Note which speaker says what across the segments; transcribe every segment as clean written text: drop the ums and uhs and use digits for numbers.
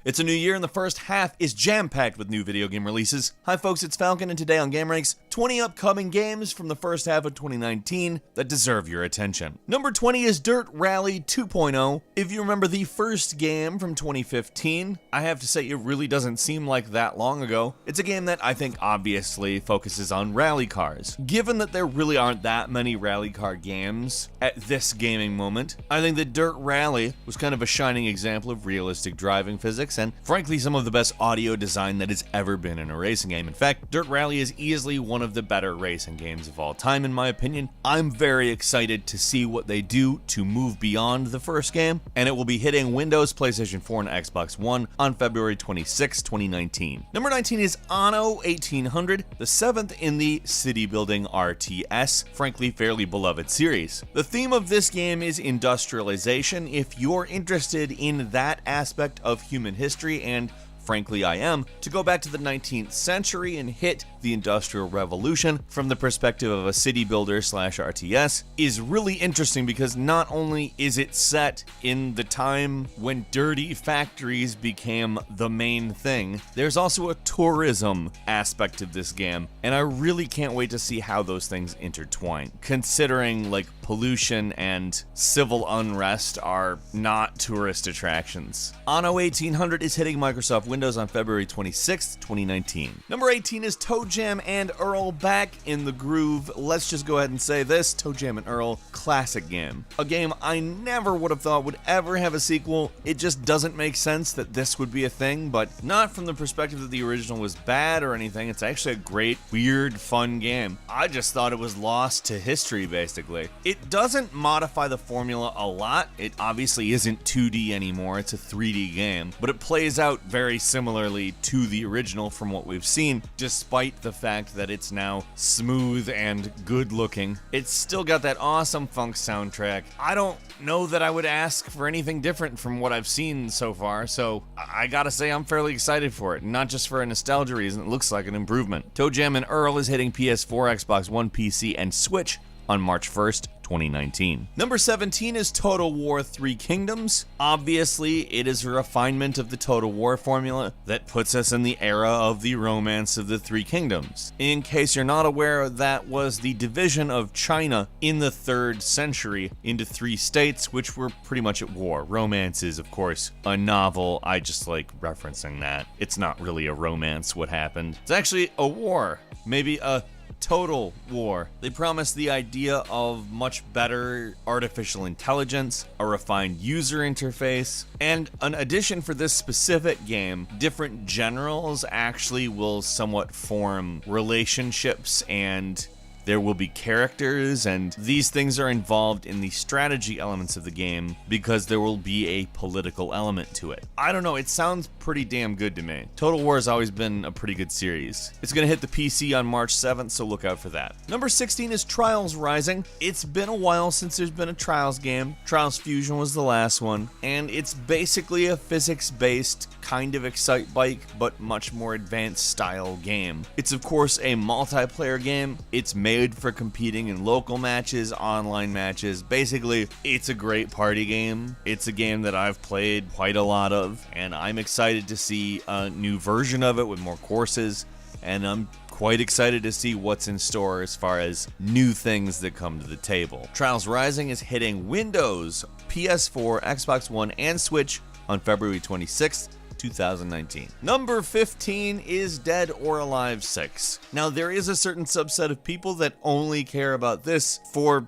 Speaker 1: It's a new year and the first half is jam-packed with new video game releases. Hi folks, it's Falcon and today on GameRanks, 20 upcoming games from the first half of 2019 that deserve your attention. Number 20 is Dirt Rally 2.0. If you remember the first game from 2015, I have to say it really doesn't seem like that long ago. It's a game that I think obviously focuses on rally cars. Given that there really aren't that many rally car games at this gaming moment, I think that Dirt Rally was kind of a shining example of realistic driving physics and frankly some of the best audio design that has ever been in a racing game. In fact, Dirt Rally is easily one of the better racing games of all time in my opinion. I'm very excited to see what they do to move beyond the first game, and it will be hitting Windows, PlayStation 4, and Xbox One on February 26, 2019. Number 19 is Anno 1800, the 7th in the city building RTS, frankly fairly beloved series. The theme of this game is industrialization. If you're interested in that aspect of human history, and frankly I am, to go back to the 19th century and hit the Industrial Revolution from the perspective of a city builder slash RTS is really interesting because not only is it set in the time when dirty factories became the main thing, there's also a tourism aspect of this game, and I really can't wait to see how those things intertwine, considering like pollution and civil unrest are not tourist attractions. Anno 1800 is hitting Microsoft Windows on February 26th, 2019. Number 18 is ToeJam and Earl back in the groove. Let's just go ahead and say this, ToeJam and Earl, classic game. A game I never would have thought would ever have a sequel. It just doesn't make sense that this would be a thing, but not from the perspective that the original was bad or anything. It's actually a great, weird, fun game. I just thought it was lost to history, basically. It doesn't modify the formula a lot. It obviously isn't 2D anymore, it's a 3D game, but it plays out very similarly to the original from what we've seen, despite the fact that it's now smooth and good looking. It's still got that awesome funk soundtrack. I don't know that I would ask for anything different from what I've seen so far, so I gotta say I'm fairly excited for it, not just for a nostalgia reason. It looks like an improvement. ToeJam and Earl is hitting PS4, Xbox One, PC, and Switch on March 1st, 2019. Number 17 is Total War 3 Kingdoms. Obviously, it is a refinement of the Total War formula that puts us in the era of the Romance of the Three Kingdoms. In case you're not aware, that was the division of China in the 3rd century into 3 states, which were pretty much at war. Romance is, of course, a novel. I just like referencing that. It's not really a romance what happened. It's actually a war. Maybe a total war. They promised the idea of much better artificial intelligence, a refined user interface, and an addition for this specific game, different generals actually will somewhat form relationships and there will be characters, and these things are involved in the strategy elements of the game because there will be a political element to it. I don't know, it sounds pretty damn good to me. Total War has always been a pretty good series. It's gonna hit the PC on March 7th, so look out for that. Number 16 is Trials Rising. It's been a while since there's been a Trials game. Trials Fusion was the last one, and it's basically a physics-based kind of Excite-Bike, but much more advanced style game. It's of course a multiplayer game. It's made for competing in local matches, online matches. Basically, it's a great party game. It's a game that I've played quite a lot of, and I'm excited to see a new version of it with more courses, and I'm quite excited to see what's in store as far as new things that come to the table. Trials Rising is hitting Windows, PS4, Xbox One, and Switch on February 26th, 2019. Number 15 is Dead or Alive 6. Now, there is a certain subset of people that only care about this for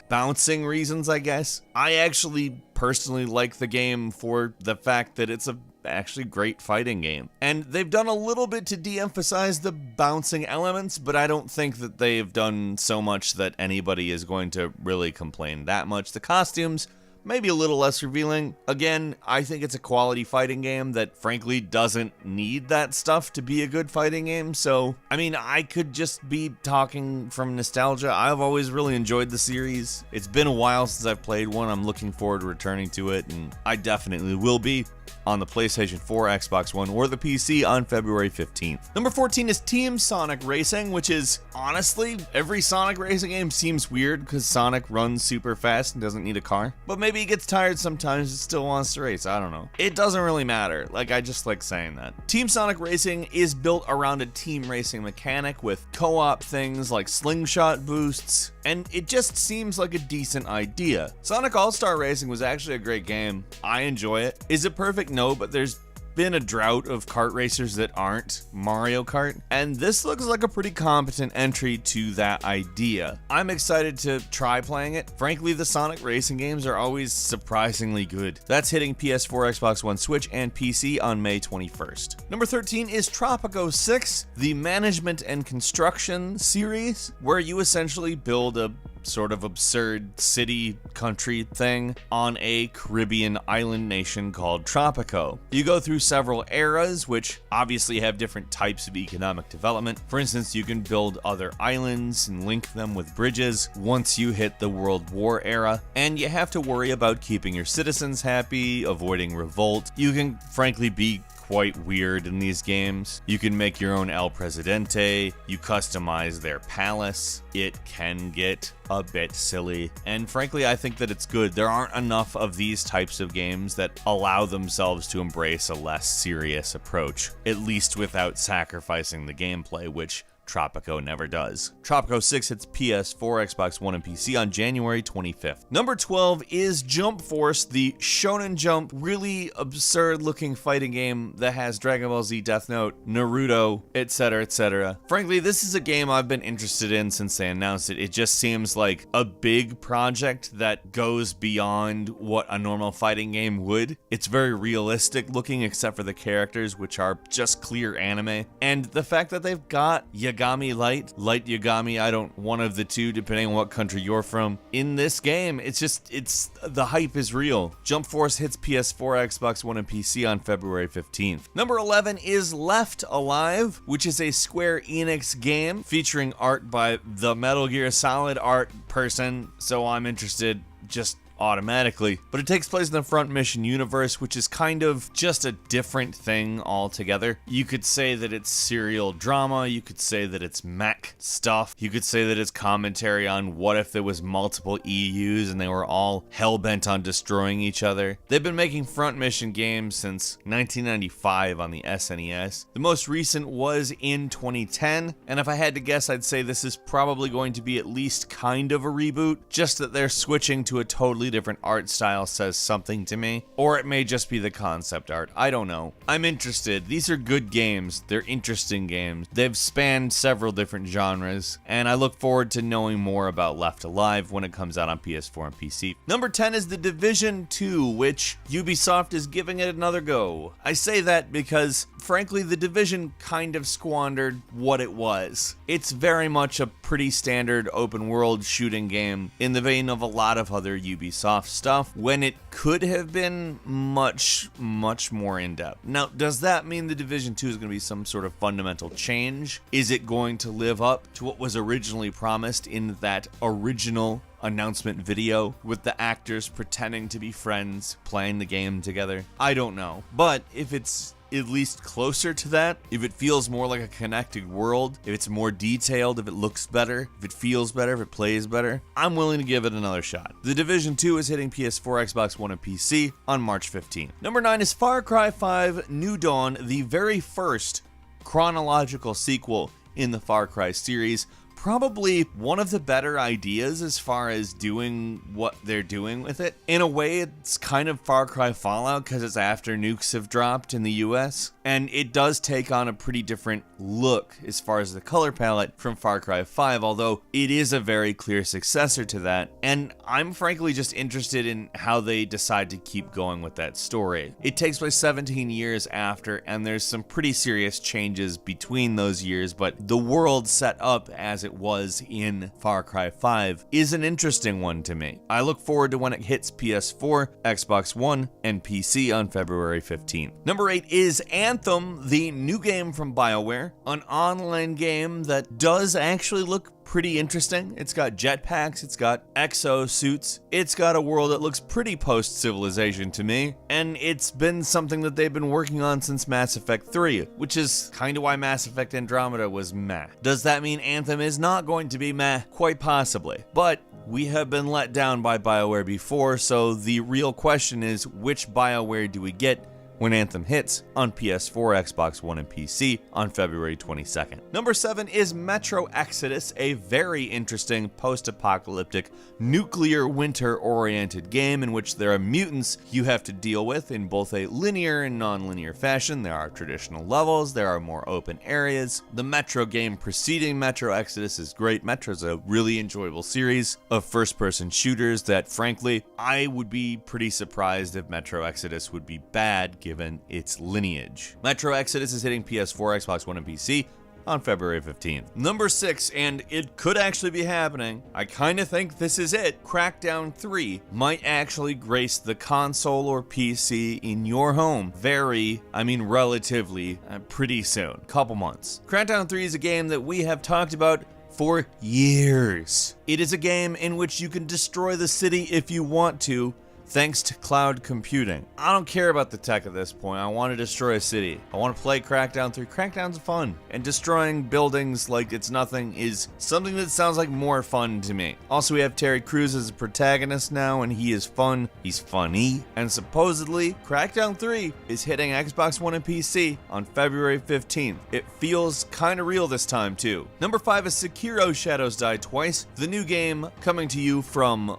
Speaker 1: bouncing reasons, I guess. I actually personally like the game for the fact that it's a actually great fighting game. And they've done a little bit to de-emphasize the bouncing elements, but I don't think that they've done so much that anybody is going to really complain that much. The costumes, maybe a little less revealing. Again, I think it's a quality fighting game that frankly doesn't need that stuff to be a good fighting game. So, I mean, I could just be talking from nostalgia. I've always really enjoyed the series. It's been a while since I've played one. I'm looking forward to returning to it, and I definitely will be. on the PlayStation 4, Xbox One, or the PC on February 15th. Number 14 is Team Sonic Racing, which is, honestly, every Sonic racing game seems weird because Sonic runs super fast and doesn't need a car. But maybe he gets tired sometimes and still wants to race, I don't know. It doesn't really matter, like I just like saying that. Team Sonic Racing is built around a team racing mechanic with co-op things like slingshot boosts, and it just seems like a decent idea. Sonic All-Star Racing was actually a great game. I enjoy it. Is it perfect? No, but there's been a drought of kart racers that aren't Mario Kart, and this looks like a pretty competent entry to that idea. I'm excited to try playing it. Frankly, the Sonic racing games are always surprisingly good. That's hitting PS4, Xbox One, Switch, and PC on May 21st. Number 13 is Tropico 6, the management and construction series, where you essentially build a sort of absurd city country thing on a Caribbean island nation called Tropico. You go through several eras, which obviously have different types of economic development. For instance, you can build other islands and link them with bridges once you hit the World War era, and you have to worry about keeping your citizens happy, avoiding revolt. You can frankly be quite weird in these games. You can make your own El Presidente, you customize their palace. It can get a bit silly, and frankly I think that it's good. There aren't enough of these types of games that allow themselves to embrace a less serious approach, at least without sacrificing the gameplay, which Tropico never does. Tropico 6 hits PS4, Xbox One, and PC on January 25th. Number 12 is Jump Force, the Shonen Jump, really absurd looking fighting game that has Dragon Ball Z, Death Note, Naruto, etc, etc. Frankly, this is a game I've been interested in since they announced it. It just seems like a big project that goes beyond what a normal fighting game would. It's very realistic looking except for the characters, which are just clear anime. And the fact that they've got Yagami Light Yagami, one of the two, depending on what country you're from, in this game, the hype is real. Jump Force hits PS4, Xbox One, and PC on February 15th. Number 11 is Left Alive, which is a Square Enix game featuring art by the Metal Gear Solid art person, so I'm interested just automatically. But it takes place in the Front Mission universe, which is kind of just a different thing altogether. You could say that it's serial drama, you could say that it's mech stuff, you could say that it's commentary on what if there was multiple EUs and they were all hell-bent on destroying each other. They've been making Front Mission games since 1995 on the SNES. The most recent was in 2010, and if I had to guess, I'd say this is probably going to be at least kind of a reboot, just that they're switching to a totally different art style says something to me, or it may just be the concept art. I don't know. I'm interested. These are good games. They're interesting games. They've spanned several different genres, and I look forward to knowing more about Left Alive when it comes out on PS4 and PC. Number 10 is The Division 2, which Ubisoft is giving it another go. I say that because, frankly, The Division kind of squandered what it was. It's very much a pretty standard open world shooting game in the vein of a lot of other Ubisoft stuff, when it could have been much more in-depth. Now, does that mean The Division 2 is going to be some sort of fundamental change? Is it going to live up to what was originally promised in that original announcement video with the actors pretending to be friends playing the game together? I don't know. But if it's at least closer to that, if it feels more like a connected world, if it's more detailed, if it looks better, if it feels better, if it plays better, I'm willing to give it another shot. The Division 2 is hitting PS4, Xbox One, and PC on March 15th. Number 9 is Far Cry 5 New Dawn, the very first chronological sequel in the Far Cry series. Probably one of the better ideas as far as doing what they're doing with it. In a way, it's kind of Far Cry Fallout because it's after nukes have dropped in the US, and it does take on a pretty different look as far as the color palette from Far Cry 5, although it is a very clear successor to that, and I'm frankly just interested in how they decide to keep going with that story. It takes place 17 years after, and there's some pretty serious changes between those years, but the world set up as it was in Far Cry 5 is an interesting one to me. I look forward to when it hits PS4, Xbox One, and PC on February 15th. Number 8 is Anthem, the new game from BioWare, an online game that does actually look pretty interesting. It's got jetpacks, it's got exosuits, it's got a world that looks pretty post-Civilization to me, and it's been something that they've been working on since Mass Effect 3, which is kind of why Mass Effect Andromeda was meh. Does that mean Anthem is not going to be meh? Quite possibly. But we have been let down by BioWare before, so the real question is, which BioWare do we get when Anthem hits on PS4, Xbox One, and PC on February 22nd. Number 7 is Metro Exodus, a very interesting post-apocalyptic nuclear winter-oriented game in which there are mutants you have to deal with in both a linear and non-linear fashion. There are traditional levels, there are more open areas. The Metro game preceding Metro Exodus is great. Metro's a really enjoyable series of first-person shooters that, frankly, I would be pretty surprised if Metro Exodus would be bad given its lineage. Metro Exodus is hitting PS4, Xbox One, and PC on February 15th. Number 6, and it could actually be happening, I kind of think this is it, Crackdown 3 might actually grace the console or PC in your home relatively pretty soon, couple months. Crackdown 3 is a game that we have talked about for years. It is a game in which you can destroy the city if you want to, thanks to cloud computing. I don't care about the tech at this point. I want to destroy a city. I want to play Crackdown 3. Crackdown's fun. And destroying buildings like it's nothing is something that sounds like more fun to me. Also, we have Terry Crews as a protagonist now, and he is fun. He's funny. And supposedly, Crackdown 3 is hitting Xbox One and PC on February 15th. It feels kind of real this time, too. Number 5 is Sekiro Shadows Die Twice, the new game coming to you from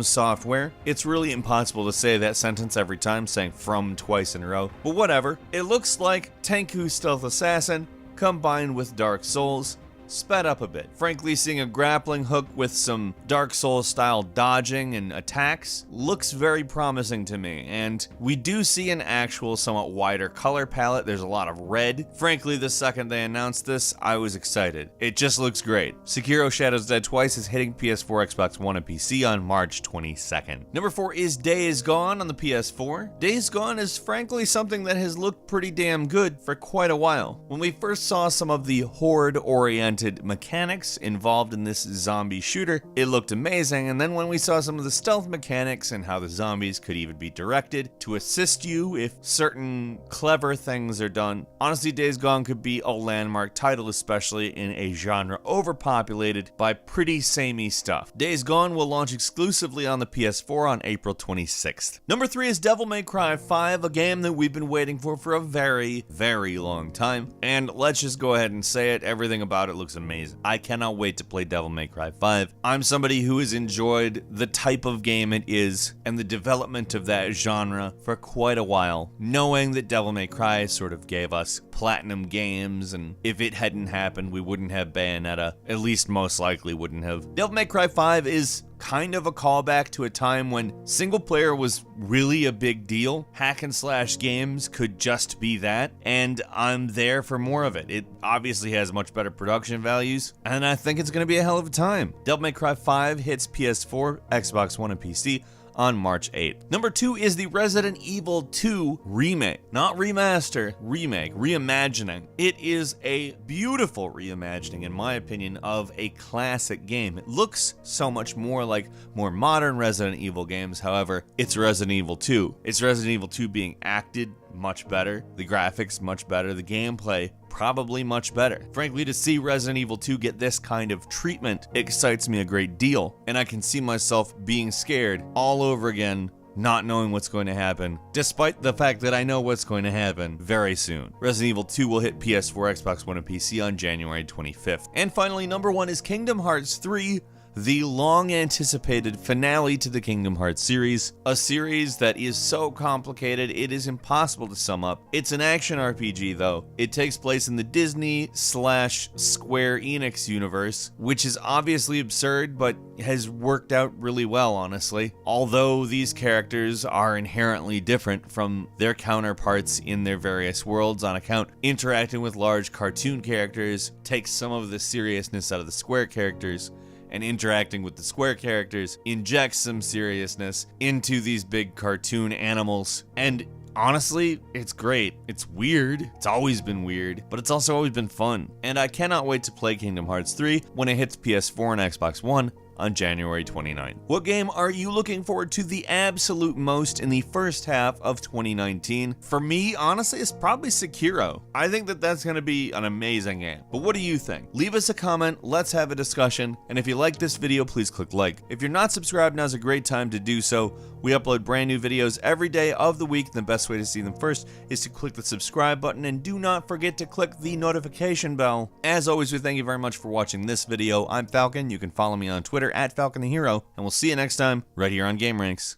Speaker 1: Software. It's really impossible to say that sentence every time, saying from twice in a row, but whatever. It looks like Tenku Stealth Assassin combined with Dark Souls, sped up a bit. Frankly, seeing a grappling hook with some Dark Souls style dodging and attacks looks very promising to me, and we do see an actual somewhat wider color palette. There's a lot of red. Frankly, the second they announced this, I was excited. It just looks great. Sekiro Shadows Die Twice is hitting PS4, Xbox One, and PC on March 22nd. Number 4 is Days Gone on the PS4. Days Gone is frankly something that has looked pretty damn good for quite a while. When we first saw some of the horde-oriented mechanics involved in this zombie shooter, it looked amazing, and then when we saw some of the stealth mechanics and how the zombies could even be directed to assist you if certain clever things are done, honestly, Days Gone could be a landmark title, especially in a genre overpopulated by pretty samey stuff. Days Gone will launch exclusively on the PS4 on April 26th. Number 3 is Devil May Cry 5, a game that we've been waiting for a very, very long time, and let's just go ahead and say it, everything about it looks amazing. I cannot wait to play Devil May Cry 5. I'm somebody who has enjoyed the type of game it is and the development of that genre for quite a while, knowing that Devil May Cry sort of gave us Platinum Games, and if it hadn't happened, we wouldn't have Bayonetta. At least most likely wouldn't have. Devil May Cry 5 is kind of a callback to a time when single player was really a big deal. Hack and slash games could just be that, and I'm there for more of it. It obviously has much better production values, and I think it's going to be a hell of a time. Devil May Cry 5 hits PS4, Xbox One, and PC on March 8th. Number 2 is the Resident Evil 2 remake. Not remaster, remake, reimagining. It is a beautiful reimagining, in my opinion, of a classic game. It looks so much more like more modern Resident Evil games, however, it's Resident Evil 2. It's Resident Evil 2 being acted much better, the graphics much better, the gameplay probably much better. Frankly, to see Resident Evil 2 get this kind of treatment excites me a great deal, and I can see myself being scared all over again, not knowing what's going to happen, despite the fact that I know what's going to happen very soon. Resident Evil 2 will hit PS4, Xbox One, and PC on January 25th. And finally, number 1 is Kingdom Hearts 3, the long-anticipated finale to the Kingdom Hearts series, a series that is so complicated it is impossible to sum up. It's an action RPG though. It takes place in the Disney/Square Enix universe, which is obviously absurd but has worked out really well, honestly. Although these characters are inherently different from their counterparts in their various worlds on account, interacting with large cartoon characters takes some of the seriousness out of the Square characters, and interacting with the Square characters injects some seriousness into these big cartoon animals. And Honestly, it's great. It's weird. It's always been weird, but it's also always been fun. And I cannot wait to play Kingdom Hearts 3 when it hits PS4 and Xbox One on January 29th. What game are you looking forward to the absolute most in the first half of 2019? For me, honestly, it's probably Sekiro. I think that that's going to be an amazing game. But what do you think? Leave us a comment, let's have a discussion, and if you like this video, please click like. If you're not subscribed, now's a great time to do so. We upload brand new videos every day of the week, and the best way to see them first is to click the subscribe button, and do not forget to click the notification bell. As always, we thank you very much for watching this video. I'm Falcon. You can follow me on Twitter at Falcon the Hero, and we'll see you next time right here on Game Ranks.